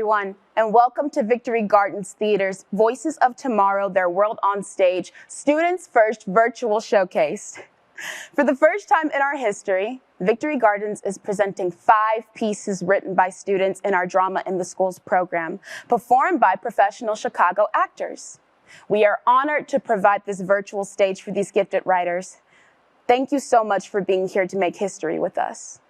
everyone, and welcome to Victory Gardens Theater's Voices of Tomorrow, Their World on Stage, Students First Virtual Showcase. For the first time in our history, Victory Gardens is presenting 5 pieces written by students in our Drama in the Schools program, performed by professional Chicago actors. We are honored to provide this virtual stage for these gifted writers. Thank you so much for being here to make history with us.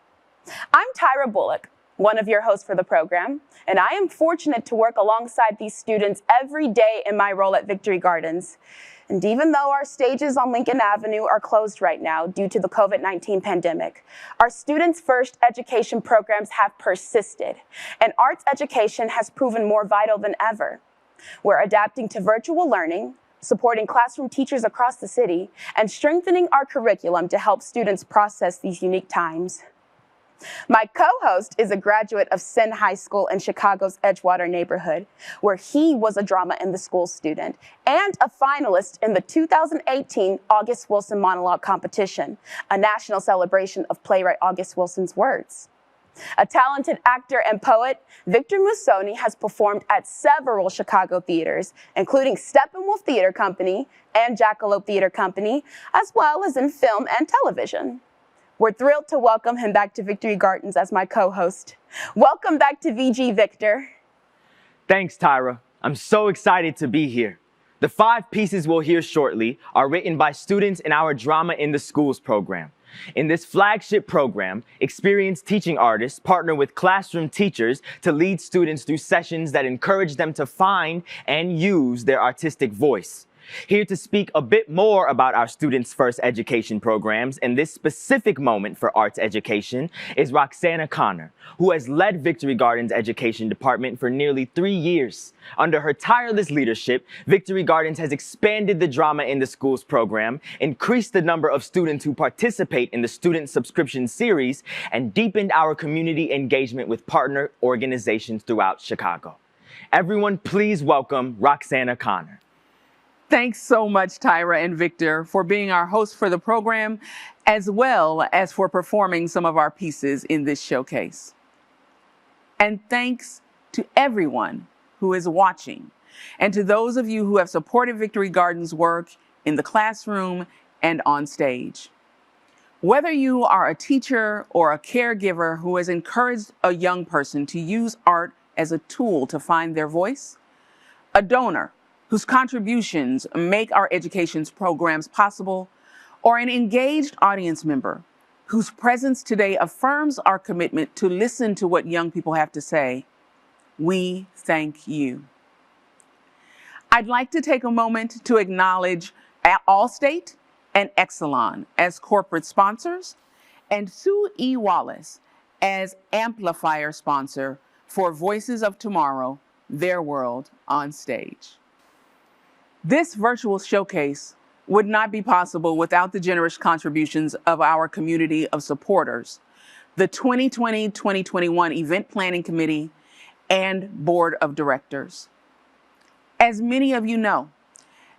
I'm Tyra Bullock, one of your hosts for the program, and I am fortunate to work alongside these students every day in my role at Victory Gardens. And even though our stages on Lincoln Avenue are closed right now due to the COVID-19 pandemic, our Students First education programs have persisted, and arts education has proven more vital than ever. We're adapting to virtual learning, supporting classroom teachers across the city, and strengthening our curriculum to help students process these unique times. My co-host is a graduate of Senn High School in Chicago's Edgewater neighborhood, where he was a Drama in the Schools student and a finalist in the 2018 August Wilson Monologue Competition, a national celebration of playwright August Wilson's words. A talented actor and poet, Victor Musoni has performed at several Chicago theaters, including Steppenwolf Theater Company and Jackalope Theater Company, as well as in film and television. We're thrilled to welcome him back to Victory Gardens as my co-host. Welcome back to VG, Victor. Thanks, Tyra. I'm so excited to be here. The 5 pieces we'll hear shortly are written by students in our Drama in the Schools program. In this flagship program, experienced teaching artists partner with classroom teachers to lead students through sessions that encourage them to find and use their artistic voice. Here to speak a bit more about our Students First education programs and this specific moment for arts education is Roxana Connor, who has led Victory Gardens Education Department for nearly 3 years. Under her tireless leadership, Victory Gardens has expanded the Drama in the Schools program, increased the number of students who participate in the student subscription series, and deepened our community engagement with partner organizations throughout Chicago. Everyone, please welcome Roxana Connor. Thanks so much, Tyra and Victor, for being our hosts for the program, as well as for performing some of our pieces in this showcase. And thanks to everyone who is watching, and to those of you who have supported Victory Gardens' work in the classroom and on stage. Whether you are a teacher or a caregiver who has encouraged a young person to use art as a tool to find their voice, a donor whose contributions make our education's programs possible, or an engaged audience member whose presence today affirms our commitment to listen to what young people have to say, we thank you. I'd like to take a moment to acknowledge Allstate and Exelon as corporate sponsors, and Sue E. Wallace as amplifier sponsor for Voices of Tomorrow, Their World on Stage. This virtual showcase would not be possible without the generous contributions of our community of supporters, the 2020-2021 Event Planning Committee, and Board of Directors. As many of you know,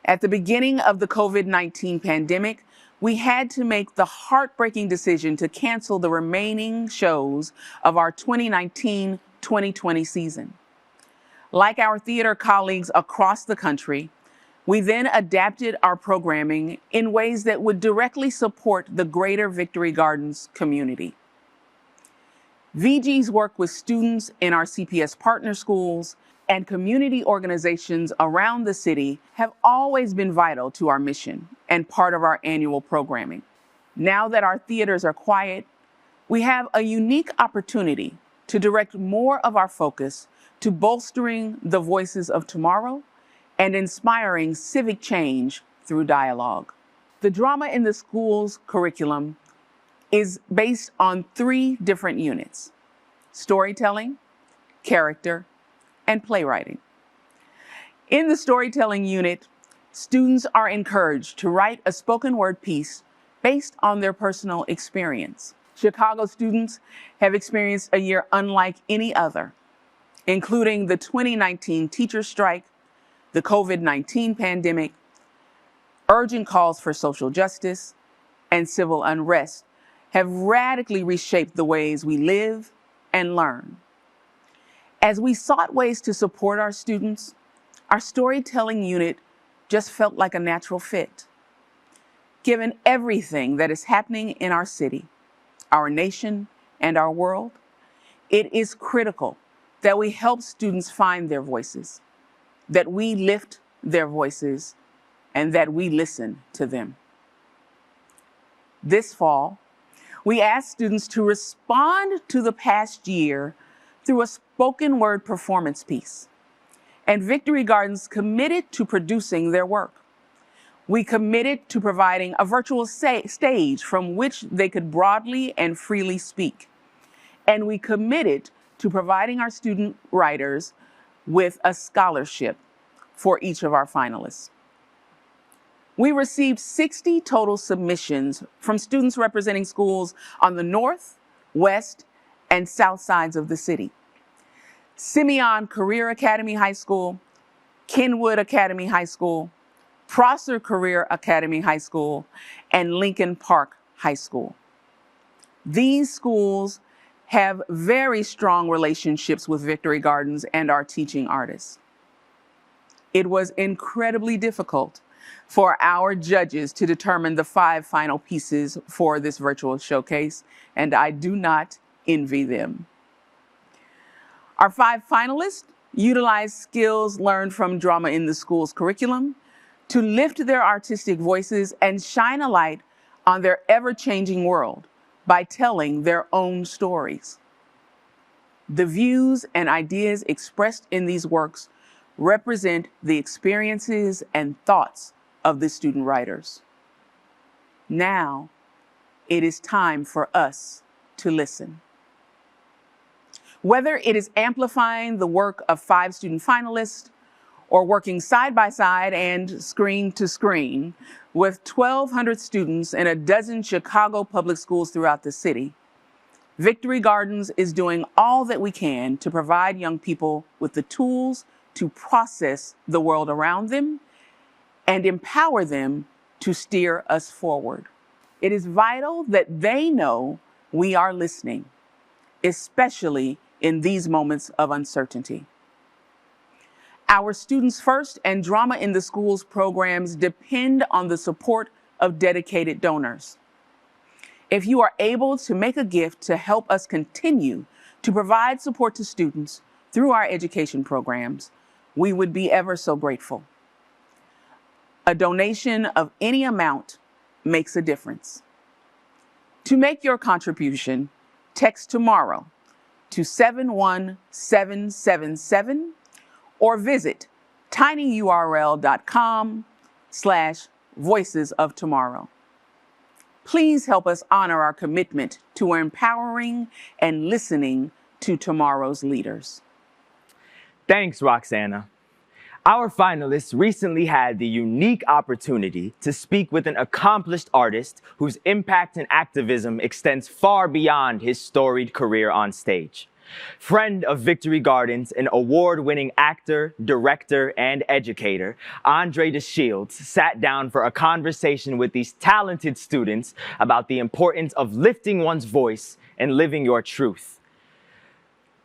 at the beginning of the COVID-19 pandemic, we had to make the heartbreaking decision to cancel the remaining shows of our 2019-2020 season. Like our theater colleagues across the country, we then adapted our programming in ways that would directly support the greater Victory Gardens community. VG's work with students in our CPS partner schools and community organizations around the city have always been vital to our mission and part of our annual programming. Now that our theaters are quiet, we have a unique opportunity to direct more of our focus to bolstering the voices of tomorrow and inspiring civic change through dialogue. The Drama in the Schools curriculum is based on 3 different units: storytelling, character, and playwriting. In the storytelling unit, students are encouraged to write a spoken word piece based on their personal experience. Chicago students have experienced a year unlike any other, including the 2019 teacher strike, the COVID-19 pandemic, urgent calls for social justice, and civil unrest have radically reshaped the ways we live and learn. As we sought ways to support our students, our storytelling unit just felt like a natural fit. Given everything that is happening in our city, our nation, and our world, it is critical that we help students find their voices, that we lift their voices, and that we listen to them. This fall, we asked students to respond to the past year through a spoken word performance piece, and Victory Gardens committed to producing their work. We committed to providing a virtual stage from which they could broadly and freely speak. And we committed to providing our student writers with a scholarship for each of our finalists. We received 60 total submissions from students representing schools on the north, west, and south sides of the city. Simeon Career Academy High School, Kenwood Academy High School, Prosser Career Academy High School, and Lincoln Park High School. These schools have very strong relationships with Victory Gardens and our teaching artists. It was incredibly difficult for our judges to determine the 5 final pieces for this virtual showcase, and I do not envy them. Our 5 finalists utilized skills learned from Drama in the Schools curriculum to lift their artistic voices and shine a light on their ever-changing world by telling their own stories. The views and ideas expressed in these works represent the experiences and thoughts of the student writers. Now, it is time for us to listen. Whether it is amplifying the work of 5 student finalists or working side by side and screen to screen with 1,200 students in a dozen Chicago public schools throughout the city, Victory Gardens is doing all that we can to provide young people with the tools to process the world around them and empower them to steer us forward. It is vital that they know we are listening, especially in these moments of uncertainty. Our StudentsFirst and Drama in the Schools programs depend on the support of dedicated donors. If you are able to make a gift to help us continue to provide support to students through our education programs, we would be ever so grateful. A donation of any amount makes a difference. To make your contribution, text tomorrow to 71777 or visit tinyurl.com/Voices of Tomorrow. Please help us honor our commitment to empowering and listening to tomorrow's leaders. Thanks, Roxana. Our finalists recently had the unique opportunity to speak with an accomplished artist whose impact and activism extends far beyond his storied career on stage. Friend of Victory Gardens, an award-winning actor, director, and educator, André De Shields sat down for a conversation with these talented students about the importance of lifting one's voice and living your truth.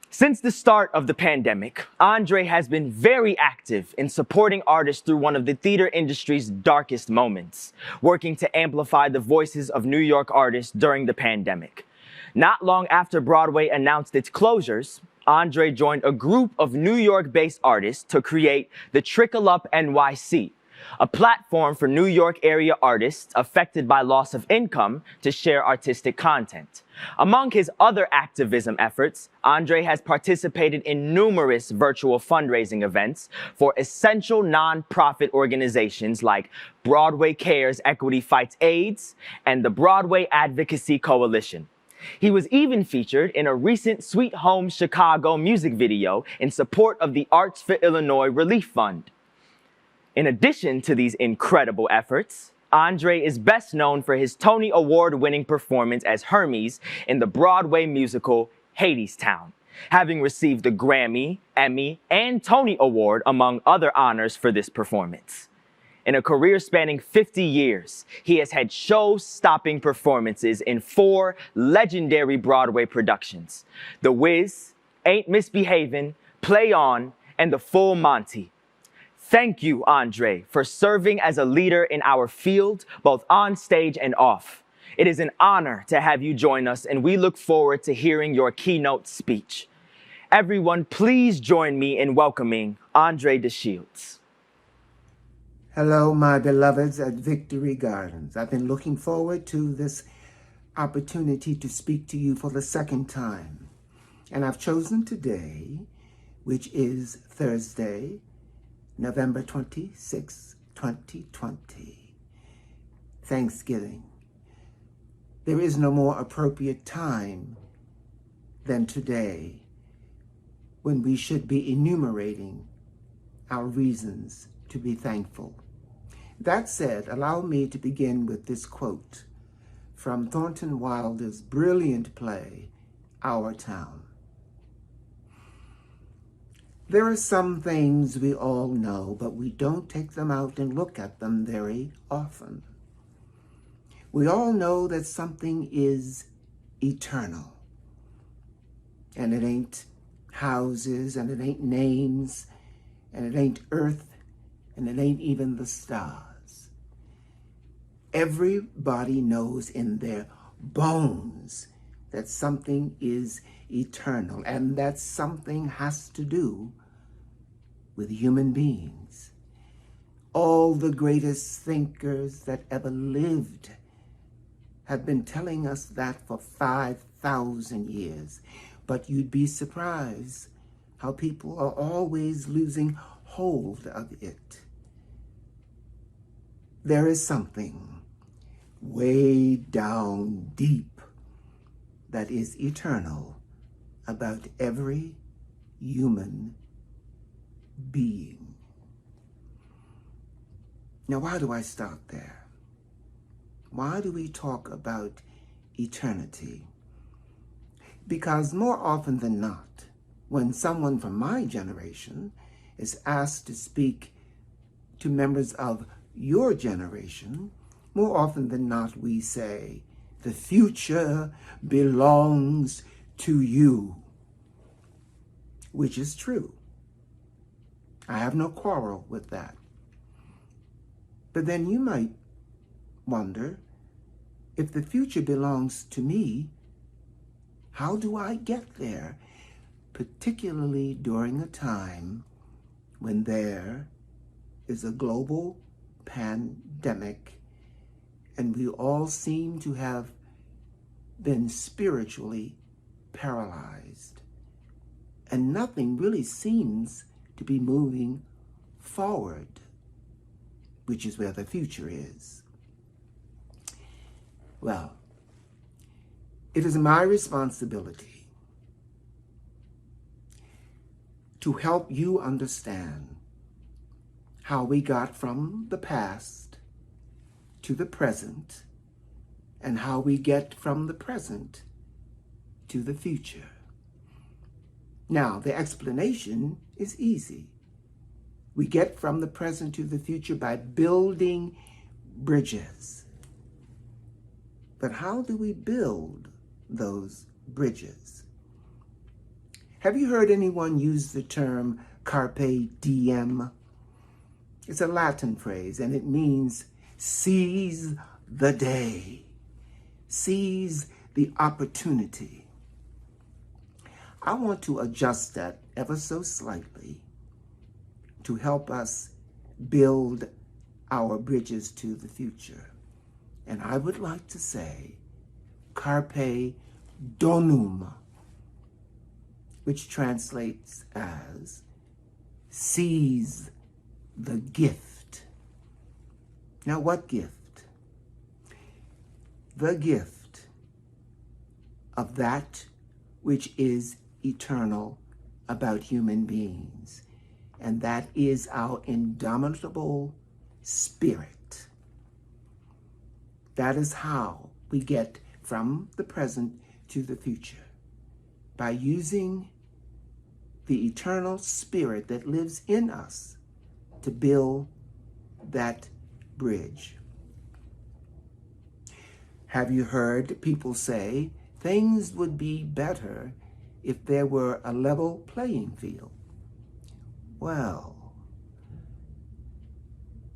Since the start of the pandemic, André has been very active in supporting artists through one of the theater industry's darkest moments, working to amplify the voices of New York artists during the pandemic. Not long after Broadway announced its closures, André joined a group of New York-based artists to create the Trickle Up NYC, a platform for New York area artists affected by loss of income to share artistic content. Among his other activism efforts, André has participated in numerous virtual fundraising events for essential nonprofit organizations like Broadway Cares Equity Fights AIDS and the Broadway Advocacy Coalition. He was even featured in a recent Sweet Home Chicago music video in support of the Arts for Illinois Relief Fund. In addition to these incredible efforts, André is best known for his Tony Award-winning performance as Hermes in the Broadway musical Hadestown, having received the Grammy, Emmy, and Tony Award among other honors for this performance. In a career spanning 50 years, he has had show-stopping performances in 4 legendary Broadway productions: The Wiz, Ain't Misbehavin', Play On, and the Full Monty. Thank you, André, for serving as a leader in our field, both on stage and off. It is an honor to have you join us, and we look forward to hearing your keynote speech. Everyone, please join me in welcoming André De Shields. Hello, my beloveds at Victory Gardens. I've been looking forward to this opportunity to speak to you for the second time. And I've chosen today, which is Thursday, November 26, 2020, Thanksgiving. There is no more appropriate time than today when we should be enumerating our reasons to be thankful. That said, allow me to begin with this quote from Thornton Wilder's brilliant play, Our Town. There are some things we all know, but we don't take them out and look at them very often. We all know that something is eternal, and it ain't houses, and it ain't names, and it ain't earth, and it ain't even the stars. Everybody knows in their bones that something is eternal, and that something has to do with human beings. All the greatest thinkers that ever lived have been telling us that for 5,000 years. But you'd be surprised how people are always losing hold of it. There is something way down deep that is eternal about every human being. Now, why do I start there? Why do we talk about eternity? Because more often than not, when someone from my generation is asked to speak to members of your generation, more often than not we say, the future belongs to you, which is true. I have no quarrel with that. But then you might wonder, if the future belongs to me, how do I get there? Particularly during a time when there is a global pandemic and we all seem to have been spiritually paralyzed, and nothing really seems to be moving forward, which is where the future is. Well, it is my responsibility to help you understand how we got from the past to the present and how we get from the present to the future. Now, the explanation is easy. We get from the present to the future by building bridges. But how do we build those bridges? Have you heard anyone use the term carpe diem? It's a Latin phrase, and it means seize the day, seize the opportunity. I want to adjust that ever so slightly to help us build our bridges to the future. And I would like to say carpe donum, which translates as seize the gift. Now, what gift? The gift of that which is eternal about human beings, and that is our indomitable spirit. That is how we get from the present to the future, by using the eternal spirit that lives in us to build that bridge. Have you heard people say things would be better if there were a level playing field? Well,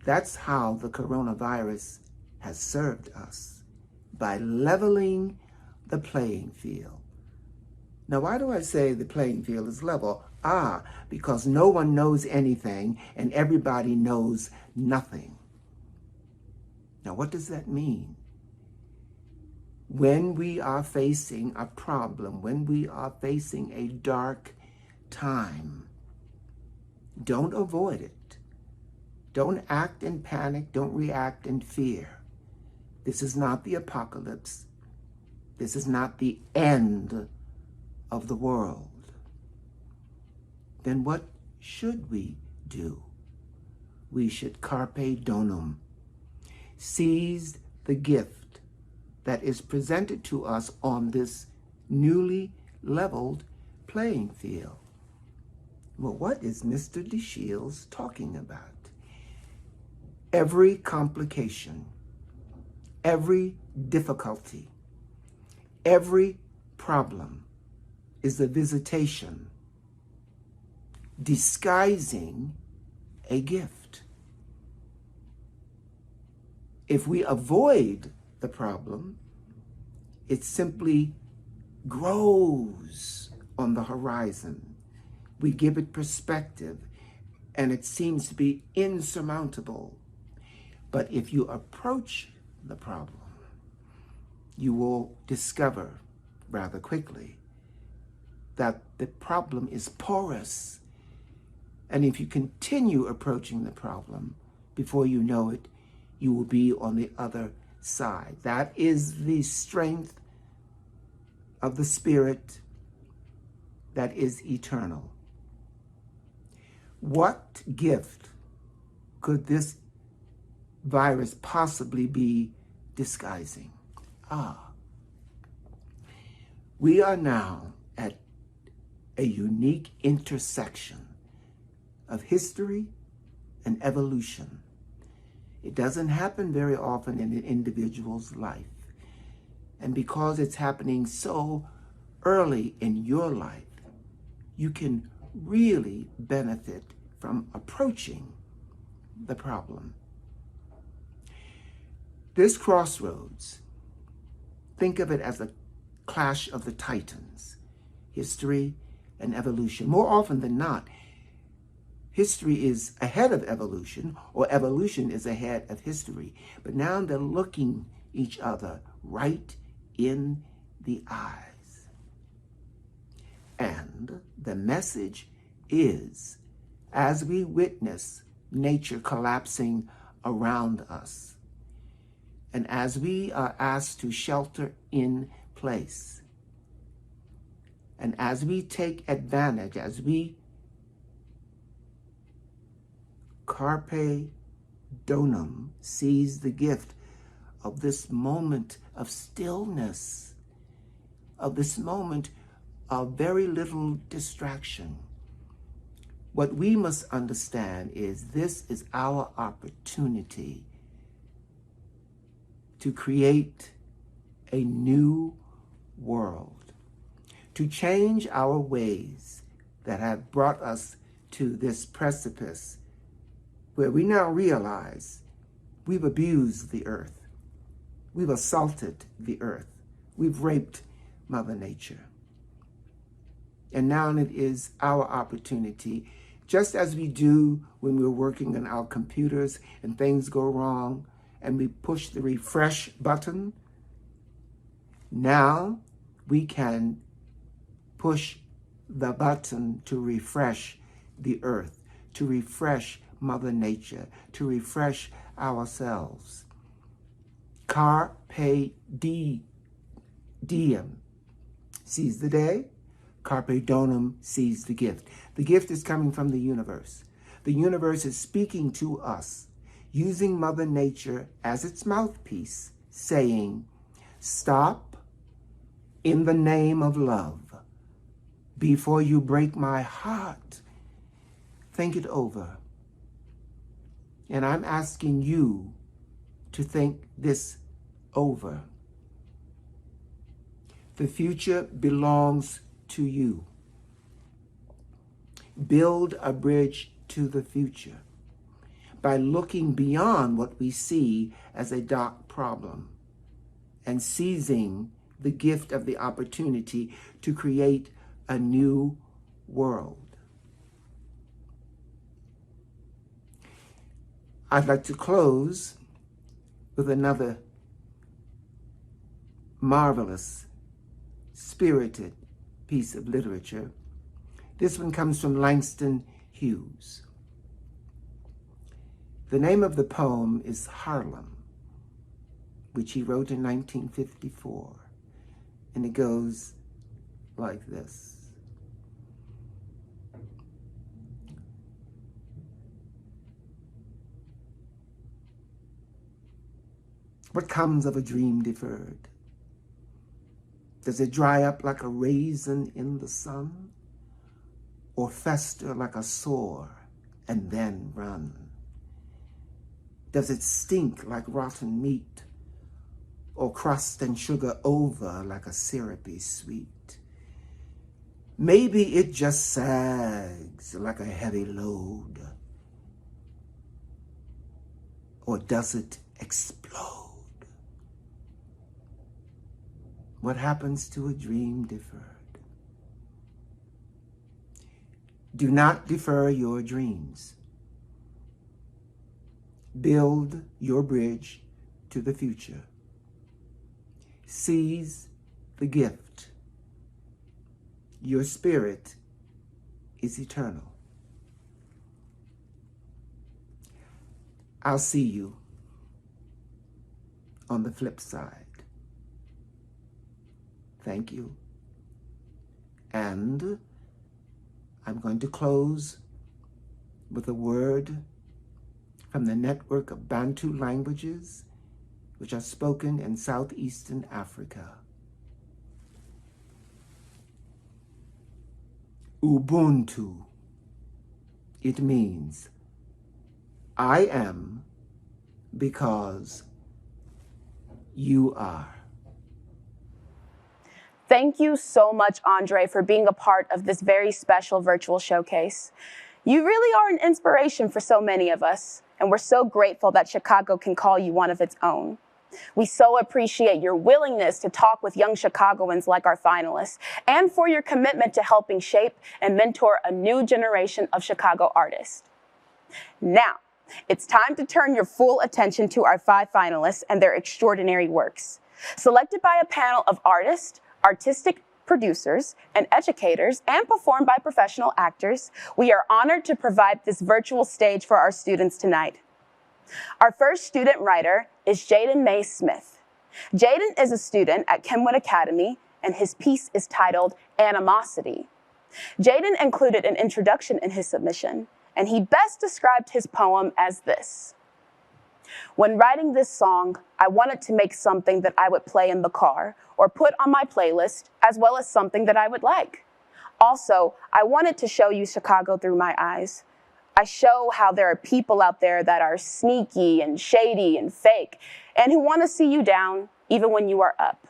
that's how the coronavirus has served us, by leveling the playing field. Now, why do I say the playing field is level? Because no one knows anything and everybody knows nothing. Now, what does that mean? When we are facing a problem, when we are facing a dark time, don't avoid it. Don't act in panic. Don't react in fear. This is not the apocalypse. This is not the end of the world. Then what should we do? We should carpe donum, seize the gift that is presented to us on this newly leveled playing field. Well, what is Mr. De Shields talking about? Every complication, every difficulty, every problem is a visitation disguising a gift. If we avoid the problem, it simply grows on the horizon. We give it perspective, and it seems to be insurmountable. But if you approach the problem, you will discover rather quickly that the problem is porous. And if you continue approaching the problem, before you know it, you will be on the other side. That is the strength of the Spirit that is eternal. What gift could this virus possibly be disguising? We are now at a unique intersection of history and evolution. It doesn't happen very often in an individual's life. And because it's happening so early in your life, you can really benefit from approaching the problem. This crossroads, think of it as a clash of the titans, history and evolution. More often than not, history is ahead of evolution, or evolution is ahead of history. But now they're looking each other right in the eyes. And the message is, as we witness nature collapsing around us, and as we are asked to shelter in place, and as we take advantage, as we carpe donum, seize the gift of this moment of stillness, of this moment of very little distraction. What we must understand is this is our opportunity to create a new world, to change our ways that have brought us to this precipice where we now realize we've abused the earth, we've assaulted the earth, we've raped Mother Nature. And now it is our opportunity, just as we do when we're working on our computers and things go wrong and we push the refresh button. Now we can push the button to refresh the earth, to refresh Mother Nature, to refresh ourselves. Carpe diem, seize the day. Carpe donum, seize the gift. The gift is coming from the universe. The universe is speaking to us, using Mother Nature as its mouthpiece, saying, stop in the name of love. Before you break my heart, think it over. And I'm asking you to think this over. The future belongs to you. Build a bridge to the future by looking beyond what we see as a dark problem and seizing the gift of the opportunity to create a new world. I'd like to close with another marvelous, spirited piece of literature. This one comes from Langston Hughes. The name of the poem is Harlem, which he wrote in 1954, and it goes like this. What comes of a dream deferred? Does it dry up like a raisin in the sun, or fester like a sore and then run? Does it stink like rotten meat, or crust and sugar over like a syrupy sweet? Maybe it just sags like a heavy load, or does it explode? What happens to a dream deferred? Do not defer your dreams. Build your bridge to the future. Seize the gift. Your spirit is eternal. I'll see you on the flip side. Thank you. And I'm going to close with a word from the network of Bantu languages which are spoken in southeastern Africa. Ubuntu. It means I am because you are. Thank you so much, Andre, for being a part of this very special virtual showcase. You really are an inspiration for so many of us, and we're so grateful that Chicago can call you one of its own. We so appreciate your willingness to talk with young Chicagoans like our finalists, and for your commitment to helping shape and mentor a new generation of Chicago artists. Now, it's time to turn your full attention to our 5 finalists and their extraordinary works. Selected by a panel of artists, artistic producers, and educators, and performed by professional actors, we are honored to provide this virtual stage for our students tonight. Our first student writer is Jaden May Smith. Jaden is a student at Kenwood Academy, and his piece is titled Animosity. Jaden included an introduction in his submission, and he best described his poem as this. When writing this song, I wanted to make something that I would play in the car or put on my playlist, as well as something that I would like. Also, I wanted to show you Chicago through my eyes. I show how there are people out there that are sneaky and shady and fake, and who want to see you down even when you are up.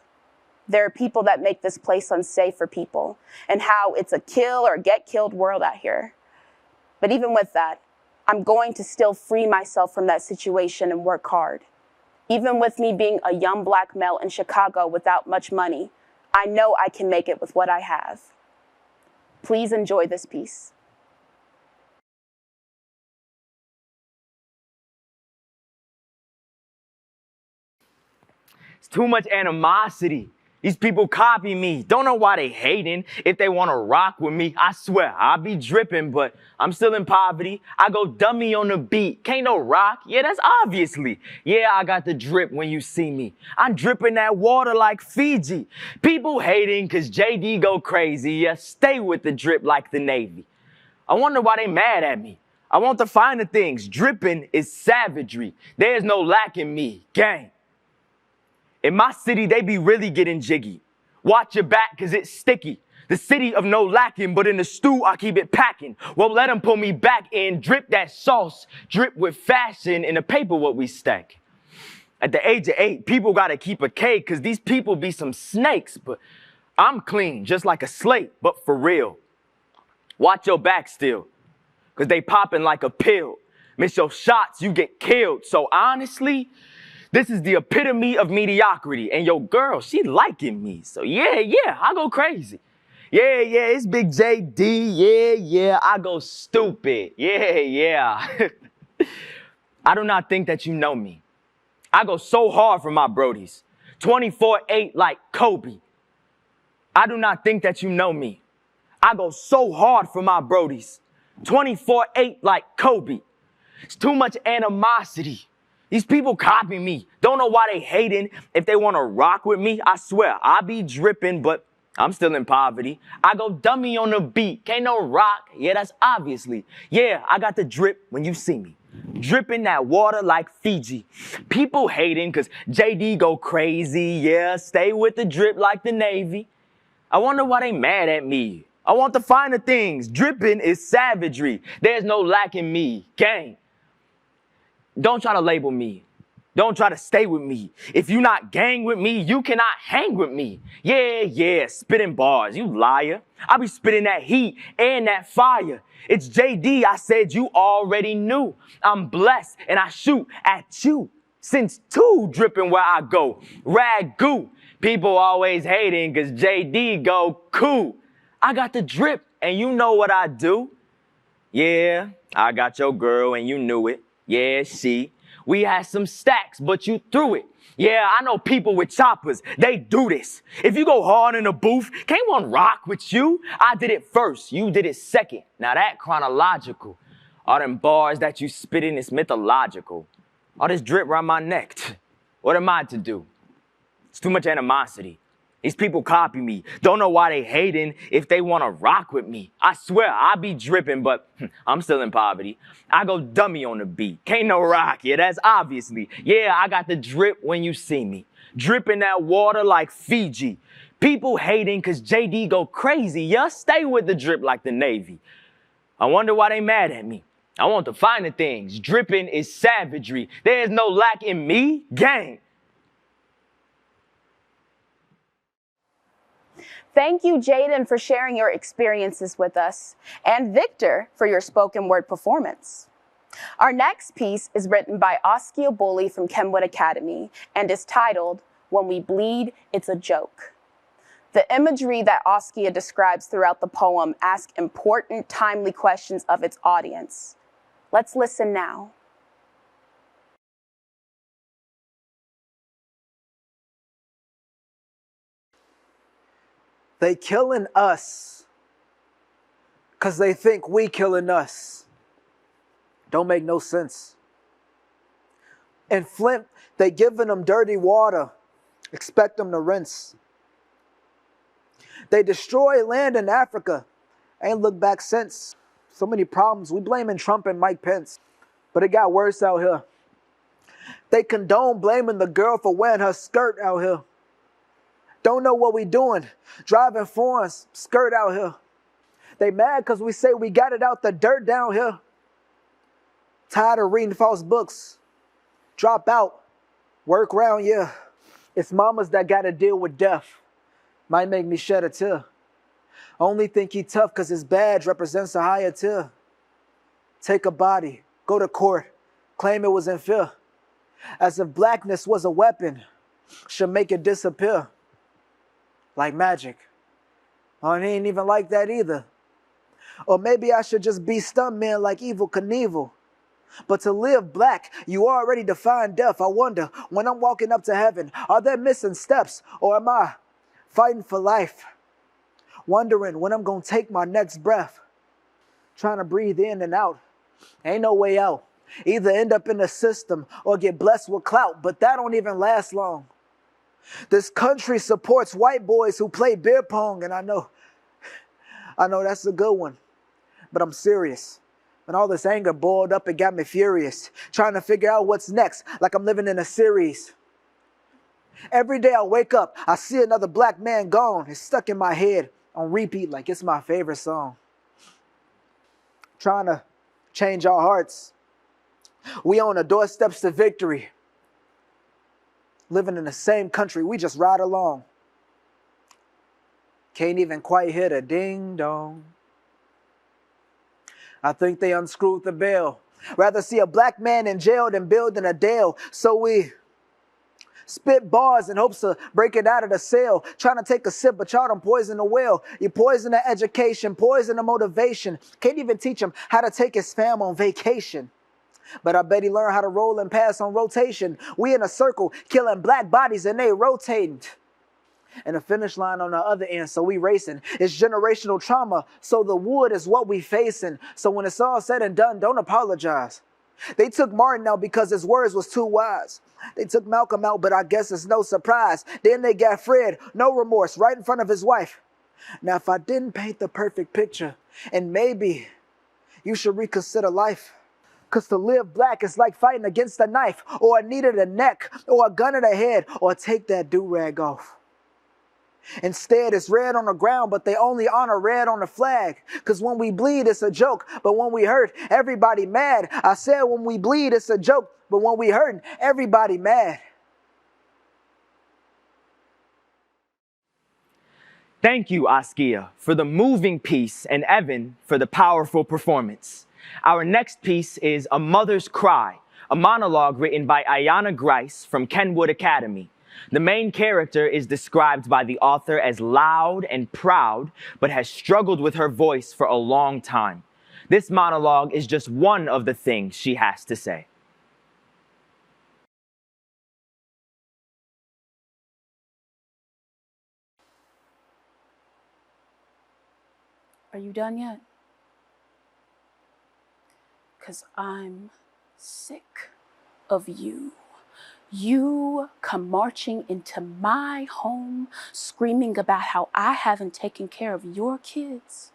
There are people that make this place unsafe for people, and how it's a kill or get killed world out here. But even with that, I'm going to still free myself from that situation and work hard. Even with me being a young Black male in Chicago without much money, I know I can make it with what I have. Please enjoy this piece. It's too much animosity. These people copy me. Don't know why they hating. If they want to rock with me, I swear, I'll be dripping, but I'm still in poverty. I go dummy on the beat. Can't no rock. Yeah, that's obviously. Yeah, I got the drip when you see me. I'm dripping that water like Fiji. People hating because JD go crazy. Yeah, stay with the drip like the Navy. I wonder why they mad at me. I want the finer things. Dripping is savagery. There's no lack in me. Gang. In my city, they be really getting jiggy. Watch your back, cause it's sticky. The city of no lacking, but in the stew, I keep it packing. Won't let them pull me back in. Drip that sauce. Drip with fashion in the paper what we stack. At the age of 8, people gotta keep a K, cause these people be some snakes. But I'm clean, just like a slate, but for real. Watch your back still. Cause they popping like a pill. Miss your shots, you get killed. So honestly, this is the epitome of mediocrity. And your girl, she liking me. So yeah, I go crazy. Yeah, it's Big JD. Yeah, I go stupid. Yeah. I do not think that you know me. I go so hard for my brodies. 24/8 like Kobe. I do not think that you know me. I go so hard for my brodies. 24/8 like Kobe. It's too much animosity. These people copy me. Don't know why they hating. If they want to rock with me, I swear, I be dripping, but I'm still in poverty. I go dummy on the beat. Can't no rock. Yeah, that's obviously. Yeah, I got the drip when you see me. Dripping that water like Fiji. People hating because JD go crazy. Yeah, stay with the drip like the Navy. I wonder why they mad at me. I want the finer things. Dripping is savagery. There's no lack in me. Gang. Don't try to label me. Don't try to stay with me. If you not gang with me, you cannot hang with me. Yeah, spitting bars, you liar. I be spitting that heat and that fire. It's JD, I said you already knew. I'm blessed and I shoot at you. Since 2 dripping where I go. Ragu. People always hating cause JD go cool. I got the drip and you know what I do. Yeah, I got your girl and you knew it. Yeah, she. We had some stacks, but you threw it. Yeah, I know people with choppers. They do this. If you go hard in the booth, can't one rock with you? I did it first. You did it second. Now that chronological. All them bars that you spitting is mythological. All this drip around my neck. What am I to do? It's too much animosity. These people copy me. Don't know why they hating if they want to rock with me. I swear, I be dripping, but I'm still in poverty. I go dummy on the beat. Can't no rock. Yeah, that's obviously. Yeah, I got the drip when you see me. Dripping that water like Fiji. People hating because JD go crazy. Yeah, stay with the drip like the Navy. I wonder why they mad at me. I want the finer things. Dripping is savagery. There's no lack in me. Gang. Thank you, Jaden, for sharing your experiences with us, and Victor for your spoken word performance. Our next piece is written by Askia Bully from Kenwood Academy and is titled, When We Bleed, It's a Joke. The imagery that Askia describes throughout the poem asks important, timely questions of its audience. Let's listen now. They killing us because they think we killing us. Don't make no sense. In Flint, they giving them dirty water, expect them to rinse. They destroy land in Africa, ain't looked back since. So many problems, we blaming Trump and Mike Pence, but it got worse out here. They condone blaming the girl for wearing her skirt out here. Don't know what we doing, driving foreigns, skirt out here. They mad because we say we got it out the dirt down here. Tired of reading false books, drop out, work round, yeah. It's mamas that got to deal with death, might make me shed a tear. Only think he tough because his badge represents a higher tier. Take a body, go to court, claim it was in fear. As if blackness was a weapon, should make it disappear. Like magic. Oh, and he ain't even like that either. Or maybe I should just be stuntman like Evel Knievel. But to live black, you already define death. I wonder, when I'm walking up to heaven, are there missing steps? Or am I fighting for life? Wondering when I'm going to take my next breath. Trying to breathe in and out. Ain't no way out. Either end up in the system or get blessed with clout, but that don't even last long. This country supports white boys who play beer pong, and I know that's a good one, but I'm serious. When all this anger boiled up, it got me furious, trying to figure out what's next, like I'm living in a series. Every day I wake up, I see another black man gone. It's stuck in my head on repeat like it's my favorite song. Trying to change our hearts. We on the doorsteps to victory. Living in the same country, we just ride along. Can't even quite hit a ding dong. I think they unscrewed the bail. Rather see a black man in jail than building a Dale. So we spit bars in hopes of breaking out of the cell. Trying to take a sip, but y'all done poison the well. You poison the education, poison the motivation. Can't even teach him how to take his fam on vacation. But I bet he learned how to roll and pass on rotation. We in a circle, killing black bodies and they rotating. And the finish line on the other end, so we racing. It's generational trauma, so the wood is what we facing. So when it's all said and done, don't apologize. They took Martin out because his words was too wise. They took Malcolm out, but I guess it's no surprise. Then they got Fred, no remorse, right in front of his wife. Now if I didn't paint the perfect picture, and maybe you should reconsider life. Cause to live black is like fighting against a knife, or a knee to the neck, or a gun to the head, or take that do-rag off. Instead, it's red on the ground, but they only honor red on the flag. Cause when we bleed, it's a joke, but when we hurt, everybody mad. I said when we bleed, it's a joke, but when we hurt, everybody mad. Thank you, Askia, for the moving piece, and Evan for the powerful performance. Our next piece is A Mother's Cry, a monologue written by Ayanna Grice from Kenwood Academy. The main character is described by the author as loud and proud, but has struggled with her voice for a long time. This monologue is just one of the things she has to say. Are you done yet? 'Cause I'm sick of you. You come marching into my home, screaming about how I haven't taken care of your kids.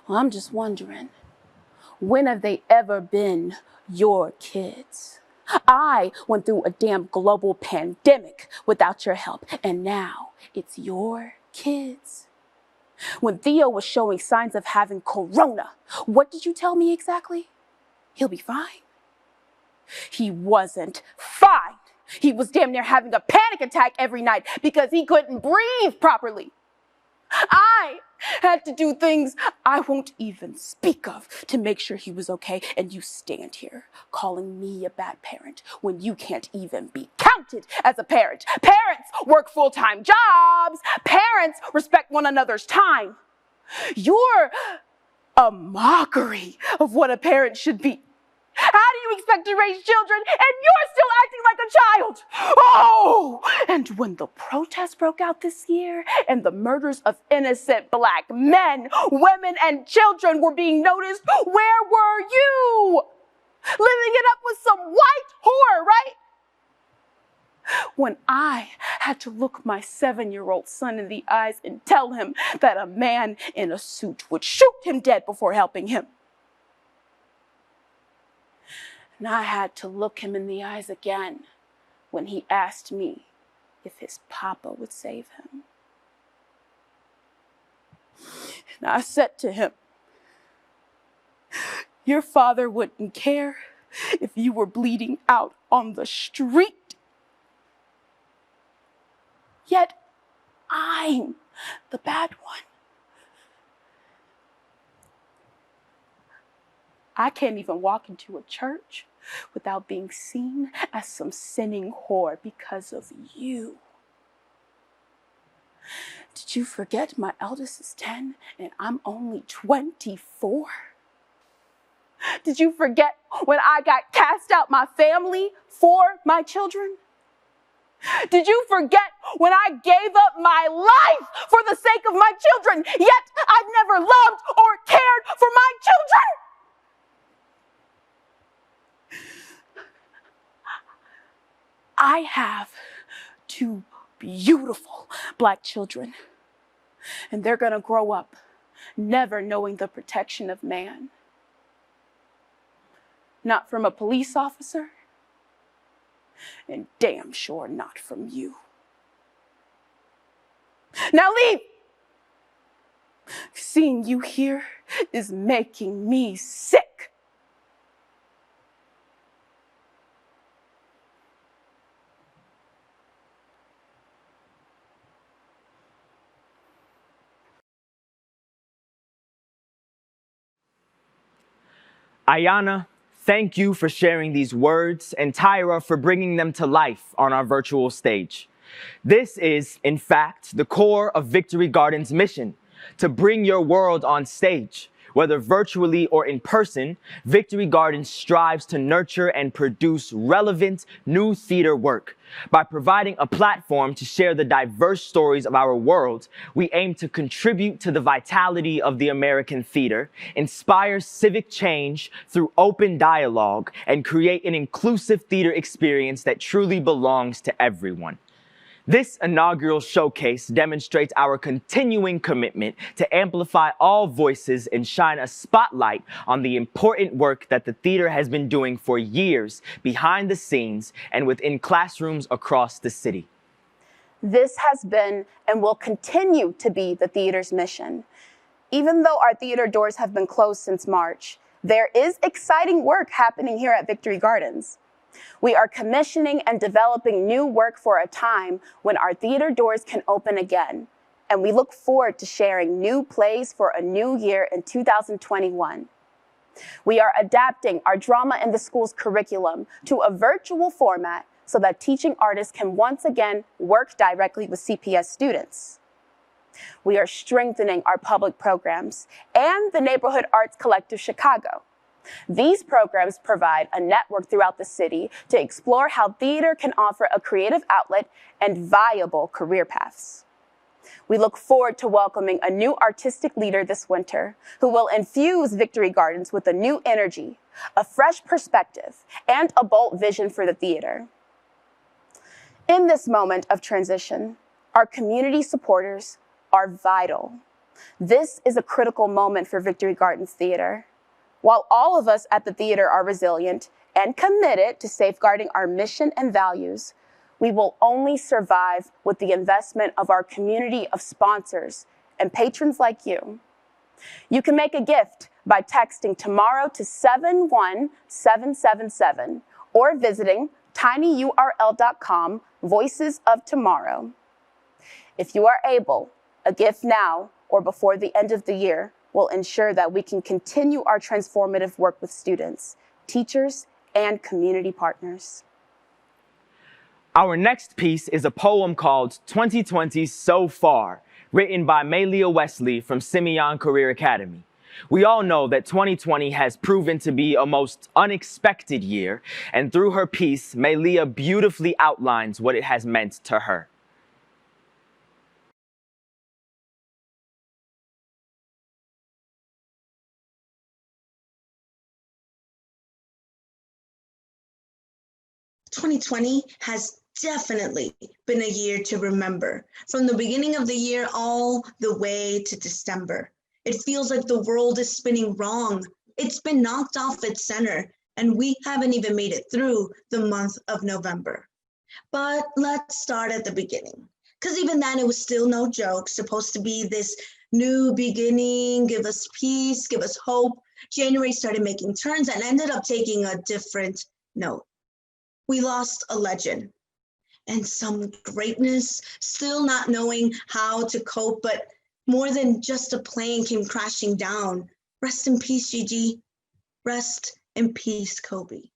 Well, I'm just wondering, when have they ever been your kids? I went through a damn global pandemic without your help, and now it's your kids. When Theo was showing signs of having corona, what did you tell me exactly? He'll be fine. He wasn't fine. He was damn near having a panic attack every night because he couldn't breathe properly. I had to do things I won't even speak of to make sure he was okay, and you stand here calling me a bad parent when you can't even be counted as a parent. Parents work full-time jobs. Parents respect one another's time. You're a mockery of what a parent should be. How do you expect to raise children and you're still acting like a child? Oh! And when the protests broke out this year and the murders of innocent black men, women, and children were being noticed, where were you? Living it up with some white whore, right? When I had to look my 7-year-old son in the eyes and tell him that a man in a suit would shoot him dead before helping him. And I had to look him in the eyes again when he asked me if his papa would save him. And I said to him, your father wouldn't care if you were bleeding out on the street. Yet I'm the bad one. I can't even walk into a church without being seen as some sinning whore because of you. Did you forget my eldest is 10 and I'm only 24? Did you forget when I got cast out my family for my children? Did you forget when I gave up my life for the sake of my children, yet I've never loved or cared for my children? I have 2 beautiful black children, and they're gonna grow up never knowing the protection of man. Not from a police officer, and damn sure not from you. Now leave! Seeing you here is making me sick. Ayana, thank you for sharing these words, and Tyra for bringing them to life on our virtual stage. This is, in fact, the core of Victory Garden's mission, to bring your world on stage. Whether virtually or in person, Victory Garden strives to nurture and produce relevant new theater work. By providing a platform to share the diverse stories of our world, we aim to contribute to the vitality of the American theater, inspire civic change through open dialogue, and create an inclusive theater experience that truly belongs to everyone. This inaugural showcase demonstrates our continuing commitment to amplify all voices and shine a spotlight on the important work that the theater has been doing for years behind the scenes and within classrooms across the city. This has been and will continue to be the theater's mission. Even though our theater doors have been closed since March, there is exciting work happening here at Victory Gardens. We are commissioning and developing new work for a time when our theater doors can open again, and we look forward to sharing new plays for a new year in 2021. We are adapting our Drama in the Schools curriculum to a virtual format so that teaching artists can once again work directly with CPS students. We are strengthening our public programs and the Neighborhood Arts Collective Chicago. These programs provide a network throughout the city to explore how theater can offer a creative outlet and viable career paths. We look forward to welcoming a new artistic leader this winter who will infuse Victory Gardens with a new energy, a fresh perspective, and a bold vision for the theater. In this moment of transition, our community supporters are vital. This is a critical moment for Victory Gardens Theater. While all of us at the theater are resilient and committed to safeguarding our mission and values, we will only survive with the investment of our community of sponsors and patrons like you. You can make a gift by texting tomorrow to 71777 or visiting tinyurl.com Voices of Tomorrow. If you are able, a gift now or before the end of the year will ensure that we can continue our transformative work with students, teachers, and community partners. Our next piece is a poem called 2020 So Far, written by Maylia Wesley from Simeon Career Academy. We all know that 2020 has proven to be a most unexpected year, and through her piece, Maylia beautifully outlines what it has meant to her. "2020 has definitely been a year to remember, from the beginning of the year all the way to December. It feels like the world is spinning wrong. It's been knocked off its center, and we haven't even made it through the month of November. But let's start at the beginning, because even then it was still no joke, supposed to be this new beginning, give us peace, give us hope. January started making turns and ended up taking a different note. We lost a legend and some greatness, still not knowing how to cope, but more than just a plane came crashing down. Rest in peace, Gigi. Rest in peace, Kobe.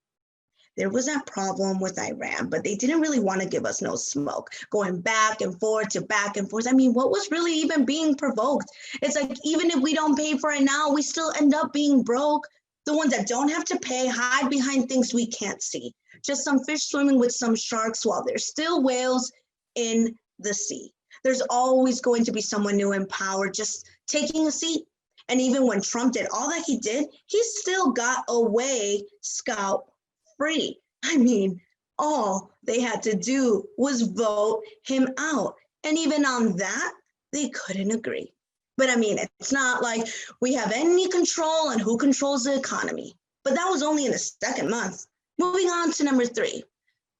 There was that problem with Iran, but they didn't really want to give us no smoke, going back and forth to back and forth. I mean, what was really even being provoked? It's like, even if we don't pay for it now, we still end up being broke. The ones that don't have to pay hide behind things we can't see. Just some fish swimming with some sharks while there's still whales in the sea. There's always going to be someone new in power just taking a seat. And even when Trump did all that he did, he still got away scot-free. I mean, all they had to do was vote him out. And even on that, they couldn't agree. But I mean, it's not like we have any control on who controls the economy. But that was only in the second month. Moving on to number 3,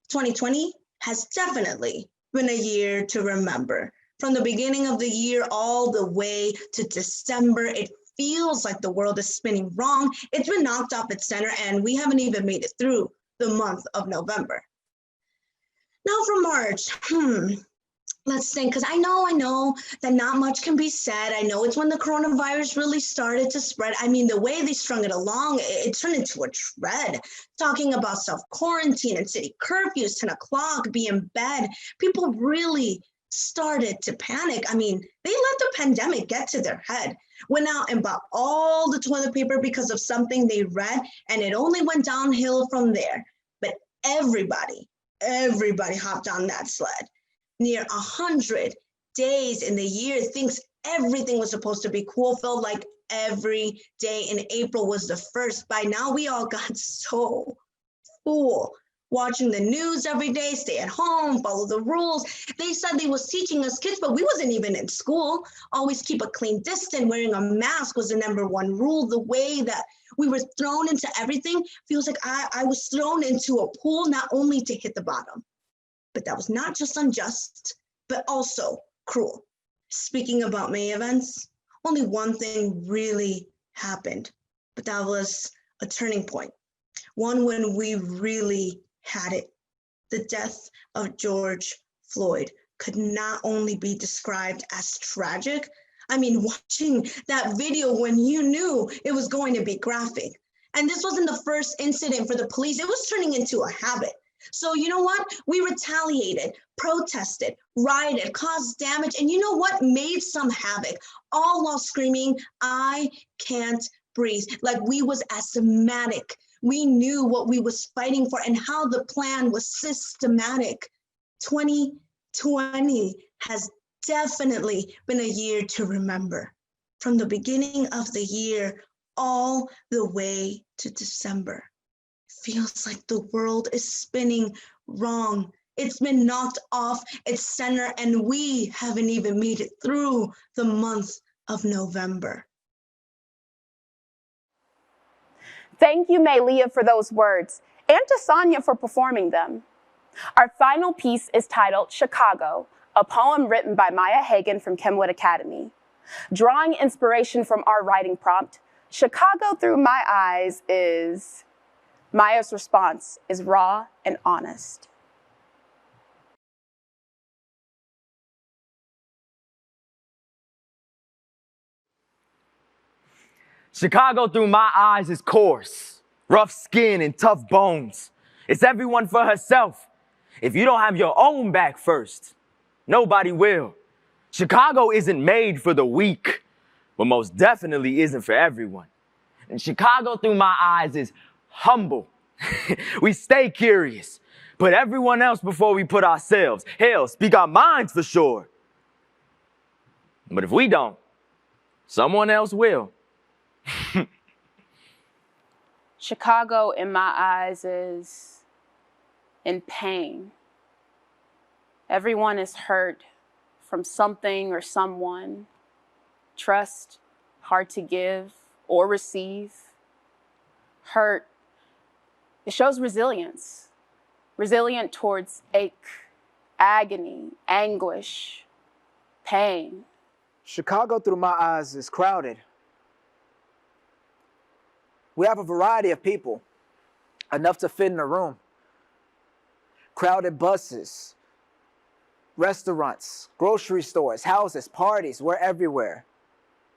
2020 has definitely been a year to remember. From the beginning of the year all the way to December, it feels like the world is spinning wrong. It's been knocked off its center, and we haven't even made it through the month of November. Now for March, Let's think, because I know that not much can be said. I know it's when the coronavirus really started to spread. I mean, the way they strung it along, it turned into a thread, talking about self-quarantine and city curfews, 10 o'clock, be in bed. People really started to panic. I mean, they let the pandemic get to their head, went out and bought all the toilet paper because of something they read, and it only went downhill from there. But everybody hopped on that sled. Near 100 days in the year, thinks everything was supposed to be cool. Felt like every day in April was the first. By now, we all got so full. Watching the news every day, stay at home, follow the rules. They said they was teaching us kids, but we wasn't even in school. Always keep a clean distance. Wearing a mask was the #1 rule. The way that we were thrown into everything feels like I was thrown into a pool, not only to hit the bottom. But that was not just unjust, but also cruel. Speaking about May events, only one thing really happened, but that was a turning point. One when we really had it. The death of George Floyd could not only be described as tragic. I mean, watching that video when you knew it was going to be graphic. And this wasn't the first incident for the police. It was turning into a habit. So you know what? We retaliated, protested, rioted, caused damage, and you know what? Made some havoc, all while screaming, "I can't breathe," like we was asthmatic. We knew what we was fighting for and how the plan was systematic. 2020 has definitely been a year to remember. From the beginning of the year all the way to December. Feels like the world is spinning wrong. It's been knocked off its center, and we haven't even made it through the month of November. Thank you, Maylia, for those words, and to Sonia for performing them. Our final piece is titled Chicago, a poem written by Maya Hagan from Kenwood Academy. Drawing inspiration from our writing prompt, Chicago through my eyes is... Maya's response is raw and honest. Chicago through my eyes is coarse, rough skin and tough bones. It's everyone for herself. If you don't have your own back first, nobody will. Chicago isn't made for the weak, but most definitely isn't for everyone. And Chicago through my eyes is humble. We stay curious, put everyone else before we put ourselves. Hell, speak our minds for sure. But if we don't, someone else will. Chicago in my eyes is in pain. Everyone is hurt from something or someone. Trust, hard to give or receive. Hurt, it shows resilience. Resilient towards ache, agony, anguish, pain. Chicago through my eyes is crowded. We have a variety of people, enough to fit in a room. Crowded buses, restaurants, grocery stores, houses, parties, we're everywhere.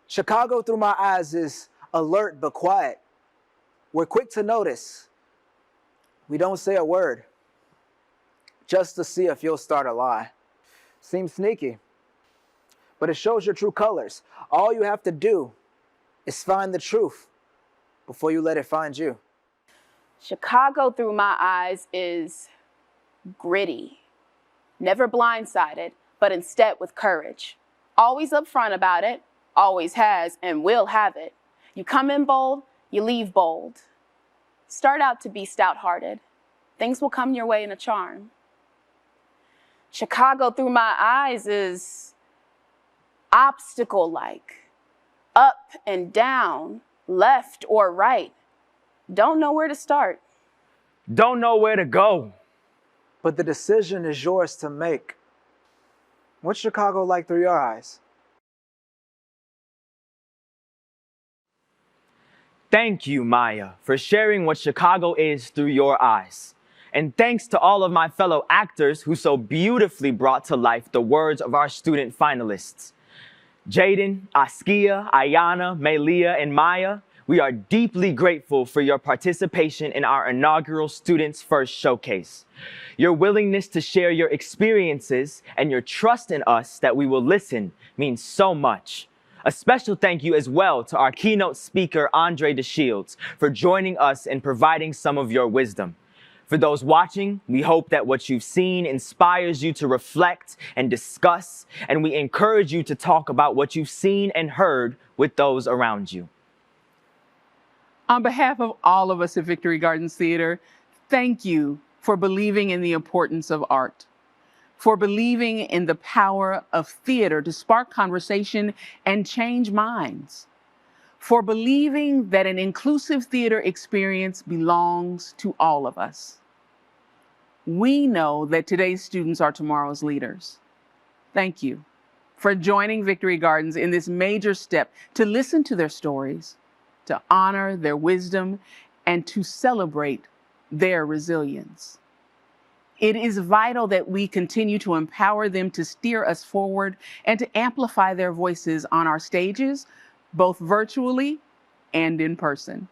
Chicago through my eyes is alert but quiet. We're quick to notice. We don't say a word, just to see if you'll start a lie. Seems sneaky, but it shows your true colors. All you have to do is find the truth before you let it find you. Chicago through my eyes is gritty, never blindsided, but instead with courage. Always upfront about it, always has and will have it. You come in bold, you leave bold. Start out to be stout-hearted. Things will come your way in a charm. Chicago through my eyes is obstacle-like, up and down, left or right. Don't know where to start. Don't know where to go. But the decision is yours to make. What's Chicago like through your eyes? Thank you, Maya, for sharing what Chicago is through your eyes. And thanks to all of my fellow actors who so beautifully brought to life the words of our student finalists. Jaden, Askia, Ayana, Melia, and Maya, we are deeply grateful for your participation in our inaugural StudentsFirst showcase. Your willingness to share your experiences and your trust in us that we will listen means so much. A special thank you as well to our keynote speaker, André De Shields, for joining us and providing some of your wisdom. For those watching, we hope that what you've seen inspires you to reflect and discuss, and we encourage you to talk about what you've seen and heard with those around you. On behalf of all of us at Victory Gardens Theater, thank you for believing in the importance of art, for believing in the power of theater to spark conversation and change minds, for believing that an inclusive theater experience belongs to all of us. We know that today's students are tomorrow's leaders. Thank you for joining Victory Gardens in this major step to listen to their stories, to honor their wisdom, and to celebrate their resilience. It is vital that we continue to empower them to steer us forward and to amplify their voices on our stages, both virtually and in person.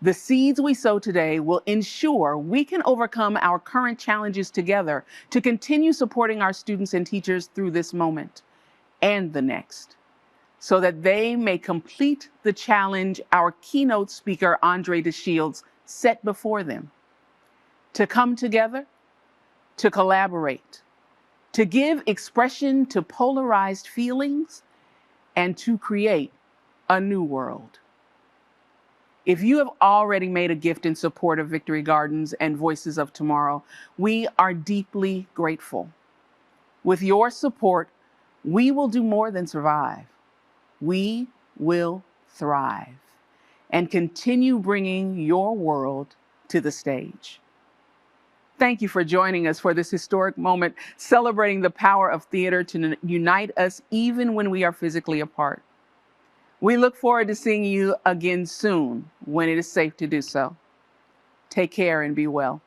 The seeds we sow today will ensure we can overcome our current challenges together to continue supporting our students and teachers through this moment and the next, so that they may complete the challenge our keynote speaker, André De Shields, set before them: to come together, to collaborate, to give expression to polarized feelings, and to create a new world. If you have already made a gift in support of Victory Gardens and Voices of Tomorrow, we are deeply grateful. With your support, we will do more than survive. We will thrive and continue bringing your world to the stage. Thank you for joining us for this historic moment, celebrating the power of theater to unite us even when we are physically apart. We look forward to seeing you again soon when it is safe to do so. Take care and be well.